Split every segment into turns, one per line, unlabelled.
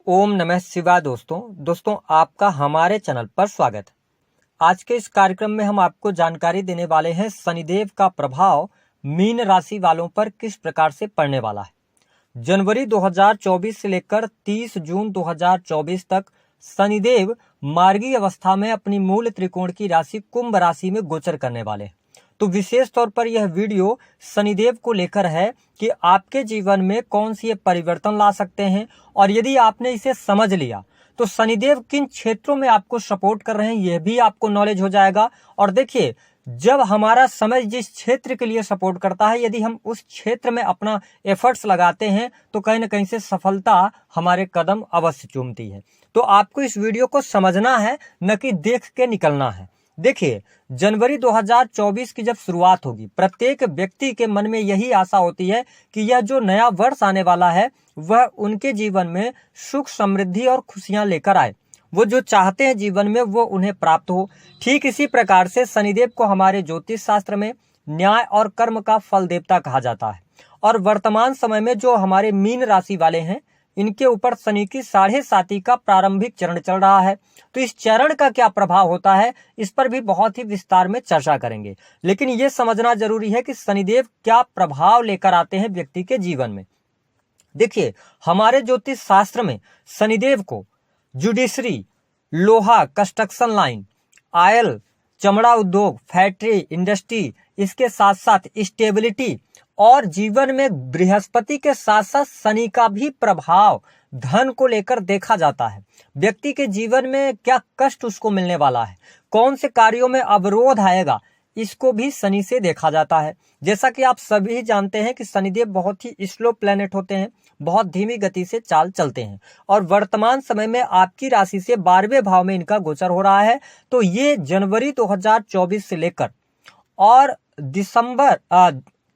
ओम नमः शिवाय। दोस्तों आपका हमारे चैनल पर स्वागत है। आज के इस कार्यक्रम में हम आपको जानकारी देने वाले हैं शनिदेव का प्रभाव मीन राशि वालों पर किस प्रकार से पड़ने वाला है। जनवरी 2024 से लेकर 30 जून 2024 तक शनिदेव मार्गी अवस्था में अपनी मूल त्रिकोण की राशि कुंभ राशि में गोचर करने वाले हैं। तो विशेष तौर पर यह वीडियो शनिदेव को लेकर है कि आपके जीवन में कौन सी परिवर्तन ला सकते हैं, और यदि आपने इसे समझ लिया तो शनिदेव किन क्षेत्रों में आपको सपोर्ट कर रहे हैं यह भी आपको नॉलेज हो जाएगा। और देखिए, जब हमारा समय जिस क्षेत्र के लिए सपोर्ट करता है, यदि हम उस क्षेत्र में अपना एफर्ट्स लगाते हैं तो कहीं ना कहीं से सफलता हमारे कदम अवश्य चूमती है। तो आपको इस वीडियो को समझना है, न कि देख के निकलना है। देखिए, जनवरी 2024 की जब शुरुआत होगी, प्रत्येक व्यक्ति के मन में यही आशा होती है कि यह जो नया वर्ष आने वाला है वह उनके जीवन में सुख, समृद्धि और खुशियां लेकर आए। वो जो चाहते हैं जीवन में वो उन्हें प्राप्त हो। ठीक इसी प्रकार से शनिदेव को हमारे ज्योतिष शास्त्र में न्याय और कर्म का फल देवता कहा जाता है। और वर्तमान समय में जो हमारे मीन राशि वाले हैं, इनके ऊपर शनि की 7.5 का प्रारंभिक चरण चल रहा है। तो इस चरण का क्या प्रभाव होता है, इस पर भी बहुत ही विस्तार में चर्चा करेंगे। लेकिन यह समझना जरूरी है कि शनिदेव क्या प्रभाव लेकर आते हैं व्यक्ति के जीवन में। देखिए, हमारे ज्योतिष शास्त्र में शनिदेव को जुडिशरी, लोहा, कंस्ट्रक्शन लाइन, ऑयल, चमड़ा उद्योग, फैक्ट्री, इंडस्ट्री, इसके साथ साथ स्टेबिलिटी और जीवन में बृहस्पति के साथ साथ शनि का भी प्रभाव धन को लेकर देखा जाता है। व्यक्ति के जीवन में क्या कष्ट उसको मिलने वाला है, कौन से कार्यों में अवरोध आएगा, इसको भी शनि से देखा जाता है। जैसा कि आप सभी जानते हैं कि शनिदेव बहुत ही स्लो प्लेनेट होते हैं, बहुत धीमी गति से चाल चलते हैं। और वर्तमान समय में आपकी राशि से 12वें भाव में इनका गोचर हो रहा है। तो ये जनवरी 2024 से लेकर और दिसंबर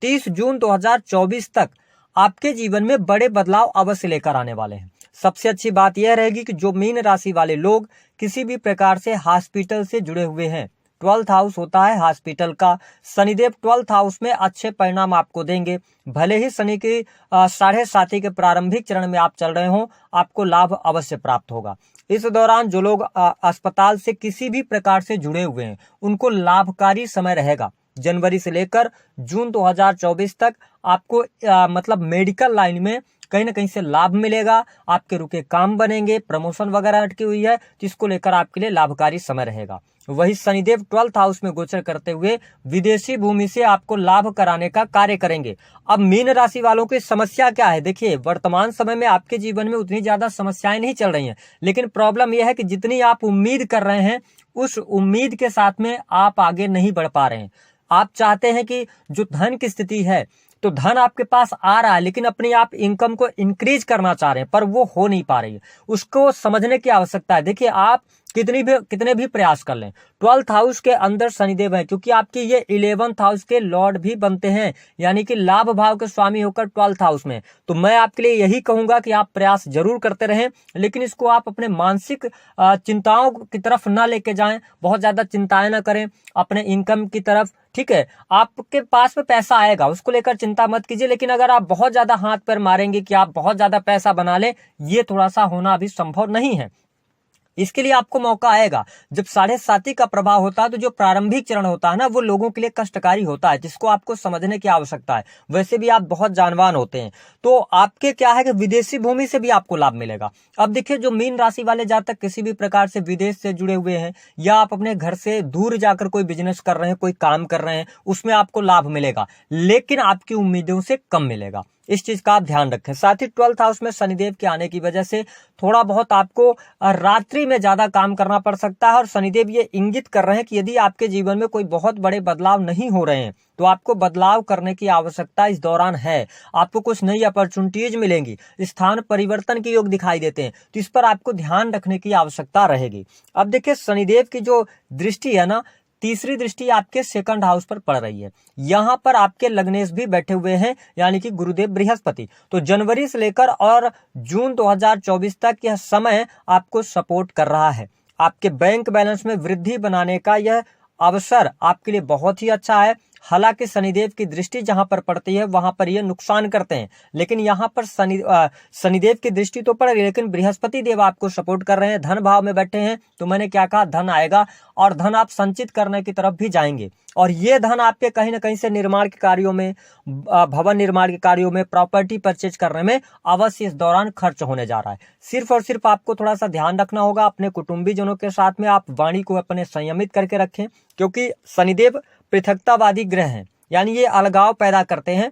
30 जून 2024 तक आपके जीवन में बड़े बदलाव अवश्य लेकर आने वाले हैं। सबसे अच्छी बात यह रहेगी कि जो मीन राशि वाले लोग किसी भी प्रकार से हॉस्पिटल से जुड़े हुए हैं, 12th हाउस होता है हॉस्पिटल का, शनिदेव 12th हाउस में अच्छे परिणाम आपको देंगे। भले ही शनि की 7.5 के प्रारंभिक चरण में आप चल रहे हो, आपको लाभ अवश्य प्राप्त होगा। इस दौरान जो लोग अस्पताल से किसी भी प्रकार से जुड़े हुए हैं, उनको लाभकारी समय रहेगा। जनवरी से लेकर जून 2024 तक आपको मतलब मेडिकल लाइन में कहीं ना कहीं से लाभ मिलेगा। आपके रुके काम बनेंगे, प्रमोशन वगैरह अटकी हुई है, जिसको लेकर आपके लिए लाभकारी समय रहेगा। वही शनिदेव 12th हाउस में गोचर करते हुए विदेशी भूमि से आपको लाभ कराने का कार्य करेंगे। अब मीन राशि वालों की समस्या क्या है? देखिए, वर्तमान समय में आपके जीवन में उतनी ज्यादा समस्याएं नहीं चल रही हैं, लेकिन प्रॉब्लम यह है कि जितनी आप उम्मीद कर रहे हैं, उस उम्मीद के साथ में आप आगे नहीं बढ़ पा रहे हैं। आप चाहते हैं कि जो धन की स्थिति है, तो धन आपके पास आ रहा है, लेकिन अपनी आप इनकम को इंक्रीज करना चाह रहे हैं, पर वो हो नहीं पा रही है। उसको समझने की आवश्यकता है। देखिए, आप कितने भी प्रयास कर लें, 12th हाउस के अंदर शनिदेव है, क्योंकि आपके ये 11th हाउस के लॉर्ड भी बनते हैं, यानी कि लाभ भाव के स्वामी होकर 12th हाउस में। तो मैं आपके लिए यही कहूंगा कि आप प्रयास जरूर करते रहें, लेकिन इसको आप अपने मानसिक चिंताओं की तरफ ना लेके जाएं। बहुत ज्यादा चिंताएं ना करें अपने इनकम की तरफ, ठीक है। आपके पास में पैसा आएगा, उसको लेकर चिंता मत कीजिए, लेकिन अगर आप बहुत ज्यादा हाथ पैर मारेंगे कि आप बहुत ज्यादा पैसा बना लें, ये थोड़ा सा होना अभी संभव नहीं है। इसके लिए आपको मौका आएगा। जब 7.5 का प्रभाव होता है, तो जो प्रारंभिक चरण होता है ना, वो लोगों के लिए कष्टकारी होता है, जिसको आपको समझने की आवश्यकता है। वैसे भी आप बहुत जानवान होते हैं, तो आपके क्या है कि विदेशी भूमि से भी आपको लाभ मिलेगा। अब देखिए, जो मीन राशि वाले जातक किसी भी प्रकार से विदेश से जुड़े हुए हैं, या आप अपने घर से दूर जाकर कोई बिजनेस कर रहे हैं, कोई काम कर रहे हैं, उसमें आपको लाभ मिलेगा, लेकिन आपकी उम्मीदों से कम मिलेगा। इस चीज का आप ध्यान रखें। साथ ही 12th हाउस में शनिदेव के आने की वजह से थोड़ा बहुत आपको रात्रि में ज्यादा काम करना पड़ सकता है। और शनिदेव ये इंगित कर रहे हैं कि यदि आपके जीवन में कोई बहुत बड़े बदलाव नहीं हो रहे हैं, तो आपको बदलाव करने की आवश्यकता इस दौरान है। आपको कुछ नई अपॉर्चुनिटीज मिलेंगी, स्थान परिवर्तन के योग दिखाई देते हैं, तो इस पर आपको ध्यान रखने की आवश्यकता रहेगी। अब देखिए, शनिदेव की जो दृष्टि है ना, तीसरी दृष्टि आपके 2nd हाउस पर पड़ रही है। यहां पर आपके लग्नेश भी बैठे हुए हैं, यानी कि गुरुदेव बृहस्पति। तो जनवरी से लेकर और जून 2024 तक यह समय आपको सपोर्ट कर रहा है। आपके बैंक बैलेंस में वृद्धि बनाने का यह अवसर आपके लिए बहुत ही अच्छा है। हालांकि शनिदेव की दृष्टि जहां पर पड़ती है वहां पर ये नुकसान करते हैं, लेकिन यहाँ पर शनिदेव की दृष्टि तो पड़ रही है, लेकिन बृहस्पति देव आपको सपोर्ट कर रहे हैं, धन भाव में बैठे हैं। तो मैंने क्या कहा, धन आएगा और धन आप संचित करने की तरफ भी जाएंगे, और ये धन आपके कहीं ना कहीं से निर्माण के कार्यों में, भवन निर्माण के कार्यों में, प्रॉपर्टी परचेज करने में अवश्य इस दौरान खर्च होने जा रहा है। सिर्फ और सिर्फ आपको थोड़ा सा ध्यान रखना होगा, अपने कुटुंबीजनों के साथ में आप वाणी को अपने संयमित करके रखें, क्योंकि शनिदेव पृथकतावादी ग्रह हैं, यानी ये अलगाव पैदा करते हैं।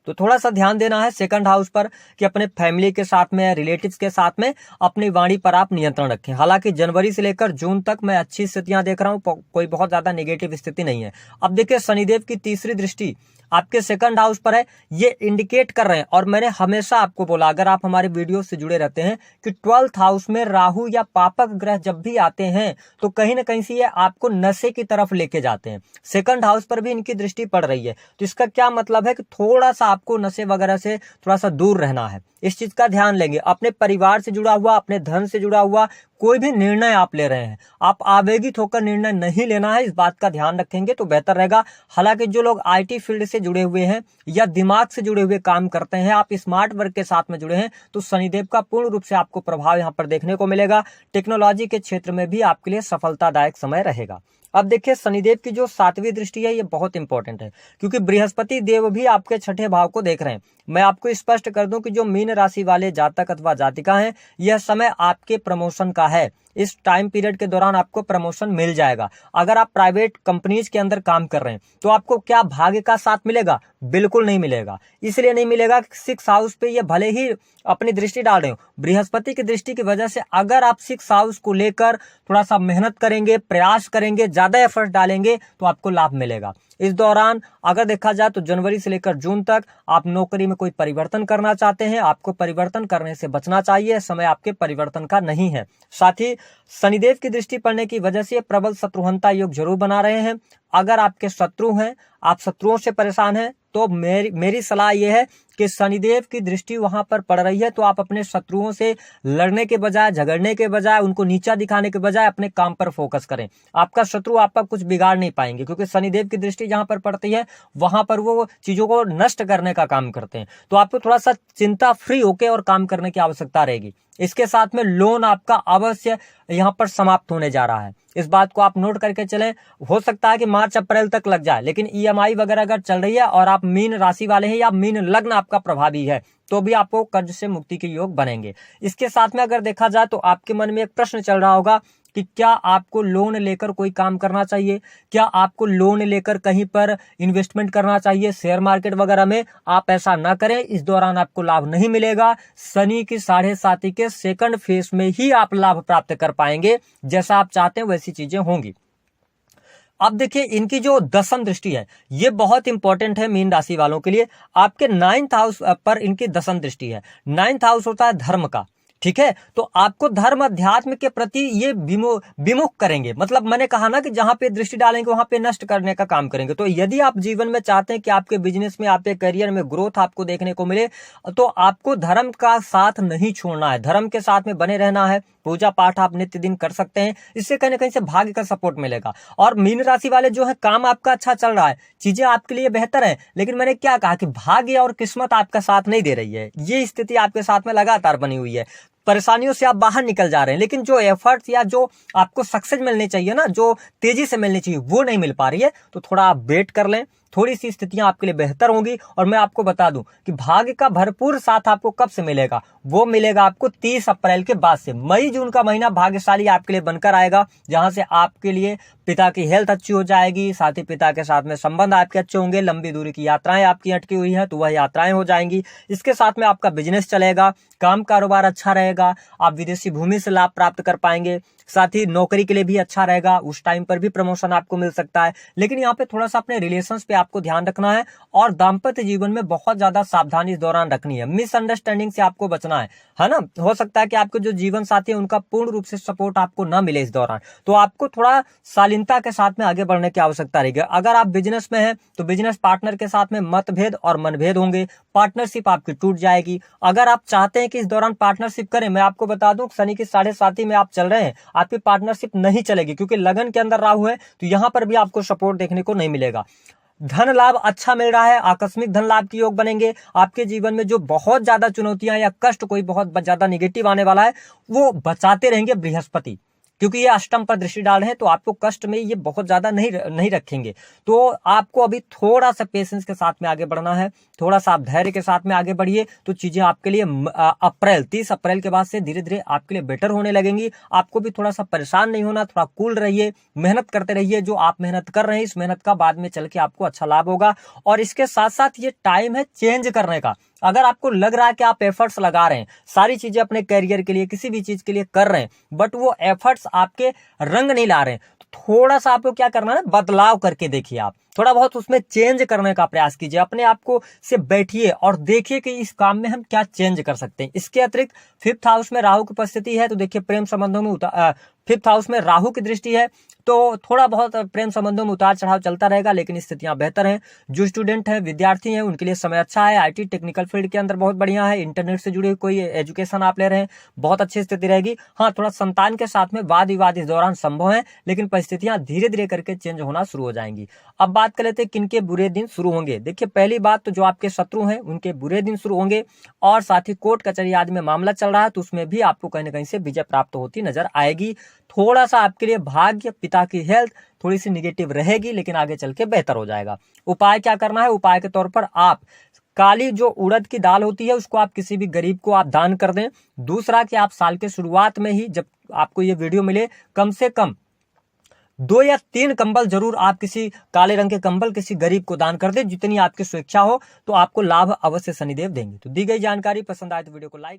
तो थोड़ा सा ध्यान देना है सेकंड हाउस पर कि अपने फैमिली के साथ में, रिलेटिव्स के साथ में अपनी वाणी पर आप नियंत्रण रखें। हालांकि जनवरी से लेकर जून तक मैं अच्छी स्थितियां देख रहा हूं, कोई बहुत ज्यादा नेगेटिव स्थिति नहीं है। अब देखिए शनिदेव की तीसरी दृष्टि आपके सेकंड हाउस पर है, ये इंडिकेट कर रहे हैं, और मैंने हमेशा आपको बोला, अगर आप हमारे वीडियो से जुड़े रहते हैं, कि 12th हाउस में राहु या पापक ग्रह जब भी आते हैं तो कहीं ना कहीं से ये आपको नशे की तरफ लेके जाते हैं। सेकंड हाउस पर भी इनकी दृष्टि पड़ रही है, तो इसका क्या मतलब है कि थोड़ा सा आपको नशे वगैरह से थोड़ा सा दूर रहना है। इस चीज का ध्यान लेंगे। अपने परिवार से जुड़ा हुआ, अपने धन से जुड़ा हुआ कोई भी निर्णय आप ले रहे हैं, आप आवेगित होकर निर्णय नहीं लेना है, इस बात का ध्यान रखेंगे तो बेहतर रहेगा। हालांकि जो लोग आईटी फील्ड से जुड़े हुए हैं या दिमाग से जुड़े हुए काम करते हैं, आप स्मार्ट वर्क के साथ में जुड़े हैं, तो शनिदेव का पूर्ण रूप से आपको प्रभाव यहाँ पर देखने को मिलेगा। टेक्नोलॉजी के क्षेत्र में भी आपके लिए सफलतादायक समय रहेगा। अब देखिए शनिदेव की जो 7वीं दृष्टि है ये बहुत इंपॉर्टेंट है, क्योंकि बृहस्पति देव भी आपके 6ठे भाव को देख रहे हैं। मैं आपको स्पष्ट कर दूं कि जो मीन राशि वाले जातक अथवा जातिका हैं, यह समय आपके प्रमोशन का है। इस टाइम पीरियड के दौरान आपको प्रमोशन मिल जाएगा। अगर आप प्राइवेट कंपनीज के अंदर काम कर रहे हैं तो आपको क्या भाग्य का साथ मिलेगा? बिल्कुल नहीं मिलेगा। इसलिए नहीं मिलेगा कि 6 हाउस पे ये भले ही अपनी दृष्टि डाल रहे हो, बृहस्पति की दृष्टि की वजह से अगर आप 6 हाउस को लेकर थोड़ा सा मेहनत करेंगे, प्रयास करेंगे, ज्यादा एफर्ट डालेंगे तो आपको लाभ मिलेगा। इस दौरान अगर देखा जाए तो जनवरी से लेकर जून तक आप नौकरी में कोई परिवर्तन करना चाहते हैं, आपको परिवर्तन करने से बचना चाहिए, समय आपके परिवर्तन का नहीं है। साथ ही शनिदेव की दृष्टि पड़ने की वजह से प्रबल शत्रुहंता योग जरूर बना रहे हैं। अगर आपके शत्रु हैं, आप शत्रुओं से परेशान हैं, तो मेरी सलाह यह है कि शनिदेव की दृष्टि वहां पर पड़ रही है तो आप अपने शत्रुओं से लड़ने के बजाय, झगड़ने के बजाय, उनको नीचा दिखाने के बजाय अपने काम पर फोकस करें। आपका शत्रु आपका कुछ बिगाड़ नहीं पाएंगे, क्योंकि शनिदेव की दृष्टि जहां पर पड़ती है वहां पर वो चीजों को नष्ट करने का काम करते हैं। तो आपको थोड़ा सा चिंता फ्री होकर और काम करने की आवश्यकता रहेगी। इसके साथ में लोन आपका अवश्य यहाँ पर समाप्त होने जा रहा है, इस बात को आप नोट करके चलें। हो सकता है कि मार्च अप्रैल तक लग जाए, लेकिन ईएमआई वगैरह अगर चल रही है और आप मीन राशि वाले हैं या मीन लग्न आपका प्रभावी है तो भी आपको कर्ज से मुक्ति के योग बनेंगे। इसके साथ में अगर देखा जाए तो आपके मन में एक प्रश्न चल रहा होगा कि क्या आपको लोन लेकर कोई काम करना चाहिए, क्या आपको लोन लेकर कहीं पर इन्वेस्टमेंट करना चाहिए शेयर मार्केट वगैरह में। आप ऐसा ना करें, इस दौरान आपको लाभ नहीं मिलेगा। शनि की 7.5 के सेकंड फेज में ही आप लाभ प्राप्त कर पाएंगे, जैसा आप चाहते हैं वैसी चीजें होंगी। अब देखिए इनकी जो 10वीं दृष्टि है ये बहुत इंपॉर्टेंट है मीन राशि वालों के लिए। आपके 9th हाउस पर इनकी 10वीं दृष्टि है। 9th हाउस होता है धर्म का, ठीक है। तो आपको धर्म अध्यात्म के प्रति ये विमुख करेंगे। मतलब मैंने कहा ना कि जहां पे दृष्टि डालेंगे वहां पे नष्ट करने का काम करेंगे। तो यदि आप जीवन में चाहते हैं कि आपके बिजनेस में, आपके करियर में ग्रोथ आपको देखने को मिले, तो आपको धर्म का साथ नहीं छोड़ना है, धर्म के साथ में बने रहना है। पूजा पाठ आप नित्य दिन कर सकते हैं, इससे कहीं ना कहीं से भाग्य का सपोर्ट मिलेगा। और मीन राशि वाले जो है, काम आपका अच्छा चल रहा है, चीजें आपके लिए बेहतर है, लेकिन मैंने क्या कहा कि भाग्य और किस्मत आपका साथ नहीं दे रही है। ये स्थिति आपके साथ में लगातार बनी हुई है। परेशानियों से आप बाहर निकल जा रहे हैं, लेकिन जो एफर्ट्स या जो आपको सक्सेस मिलनी चाहिए ना, जो तेजी से मिलनी चाहिए, वो नहीं मिल पा रही है। तो थोड़ा आप वेट कर लें, थोड़ी सी स्थितियां आपके लिए बेहतर होंगी। और मैं आपको बता दूं कि भाग्य का भरपूर साथ आपको कब से मिलेगा, वो मिलेगा आपको 30 अप्रैल के बाद से। मई जून का महीना भाग्यशाली आपके लिए बनकर आएगा, जहां से आपके लिए पिता की हेल्थ अच्छी हो जाएगी, साथ ही पिता के साथ में संबंध आपके अच्छे होंगे। लंबी दूरी की यात्राएं आपकी अटकी हुई है तो वह यात्राएं हो जाएंगी। इसके साथ में आपका बिजनेस चलेगा, काम कारोबार अच्छा रहेगा, आप विदेशी भूमि से लाभ प्राप्त कर पाएंगे। साथ ही नौकरी के लिए भी अच्छा रहेगा, उस टाइम पर भी प्रमोशन आपको मिल सकता है। लेकिन यहाँ पे थोड़ा सा अपने रिलेशंस पे आपको ध्यान रखना है और दाम्पत्य जीवन में बहुत ज्यादा सावधानी इस दौरान रखनी है। मिसअंडरस्टैंडिंग से आपको बचना है ना। हो सकता है कि आपके जो जीवन साथी है उनका पूर्ण रूप से सपोर्ट आपको ना मिले इस दौरान, तो आपको थोड़ा शालीनता के साथ में आगे बढ़ने की आवश्यकता रहेगी। अगर आप बिजनेस में हैं तो बिजनेस पार्टनर के साथ में मतभेद और मनभेद होंगे, पार्टनरशिप आपकी टूट जाएगी। अगर आप चाहते हैं कि इस दौरान पार्टनरशिप करें, मैं आपको बता दूं शनि की 7.5 में आप चल रहे हैं, आपकी पार्टनरशिप नहीं चलेगी, क्योंकि लगन के अंदर राहु है, तो यहां पर भी आपको सपोर्ट देखने को नहीं मिलेगा। धन लाभ अच्छा मिल रहा है, आकस्मिक धन लाभ के योग बनेंगे। आपके जीवन में जो बहुत ज्यादा चुनौतियां या कष्ट कोई बहुत ज्यादा निगेटिव आने वाला है वो बचाते रहेंगे बृहस्पति, क्योंकि ये अष्टम पर दृष्टि डाल रहे हैं, तो आपको कष्ट में ये बहुत ज्यादा नहीं रखेंगे। तो आपको अभी थोड़ा सा पेशेंस के साथ में आगे बढ़ना है, थोड़ा सा आप धैर्य के साथ में आगे बढ़िए, तो चीजें आपके लिए 30 अप्रैल के बाद से धीरे धीरे आपके लिए बेटर होने लगेंगी। आपको भी थोड़ा सा परेशान नहीं होना, थोड़ा कूल रहिए, मेहनत करते रहिए। जो आप मेहनत कर रहे हैं इस मेहनत का बाद में चल के आपको अच्छा लाभ होगा। और इसके साथ साथ ये टाइम है चेंज करने का। अगर आपको लग रहा है कि आप एफर्ट्स लगा रहे हैं, सारी चीजें अपने करियर के लिए, किसी भी चीज के लिए कर रहे हैं, बट वो एफर्ट्स आपके रंग नहीं ला रहे हैं, तो थोड़ा सा आपको क्या करना है, बदलाव करके देखिए। आप थोड़ा बहुत उसमें चेंज करने का प्रयास कीजिए। अपने आप को से बैठिए और देखिए कि इस काम में हम क्या चेंज कर सकते हैं। इसके अतिरिक्त 5th हाउस में राहु की उपस्थिति है, तो देखिए प्रेम संबंधों में 5th हाउस में राहु की दृष्टि है, तो थोड़ा बहुत प्रेम संबंधों में उतार चढ़ाव चलता रहेगा, लेकिन स्थितियां बेहतर हैं। जो स्टूडेंट हैं, विद्यार्थी हैं, उनके लिए समय अच्छा है। आईटी टेक्निकल फील्ड के अंदर बहुत बढ़िया है। इंटरनेट से जुड़ी हुई कोई एजुकेशन आप ले रहे हैं, बहुत अच्छी स्थिति रहेगी। हाँ, थोड़ा संतान के साथ में वाद विवाद इस दौरान संभव है, लेकिन परिस्थितियां धीरे धीरे करके चेंज होना शुरू हो जाएंगी। अब बात कर लेते हैं किनके बुरे दिन शुरू होंगे। देखिए, पहली बात तो जो आपके शत्रु हैं उनके बुरे दिन शुरू होंगे, और साथ ही कोर्ट कचहरी आदि में मामला चल रहा है तो उसमें भी आपको कहीं ना कहीं से विजय प्राप्त होती नजर आएगी। थोड़ा सा आपके लिए भाग्य, पिता की हेल्थ थोड़ी सी निगेटिव रहेगी, लेकिन आगे चल के बेहतर हो जाएगा। उपाय क्या करना है? उपाय के तौर पर आप काली जो उड़द की दाल होती है उसको आप किसी भी गरीब को आप दान कर दें। दूसरा कि आप साल के शुरुआत में ही जब आपको ये वीडियो मिले, कम से कम 2 या 3 कंबल जरूर आप किसी काले रंग के कंबल किसी गरीब को दान कर दें। जितनी आपकी स्वेच्छा हो, तो आपको लाभ अवश्य शनिदेव देंगे। तो दी गई जानकारी पसंद आए तो वीडियो को लाइक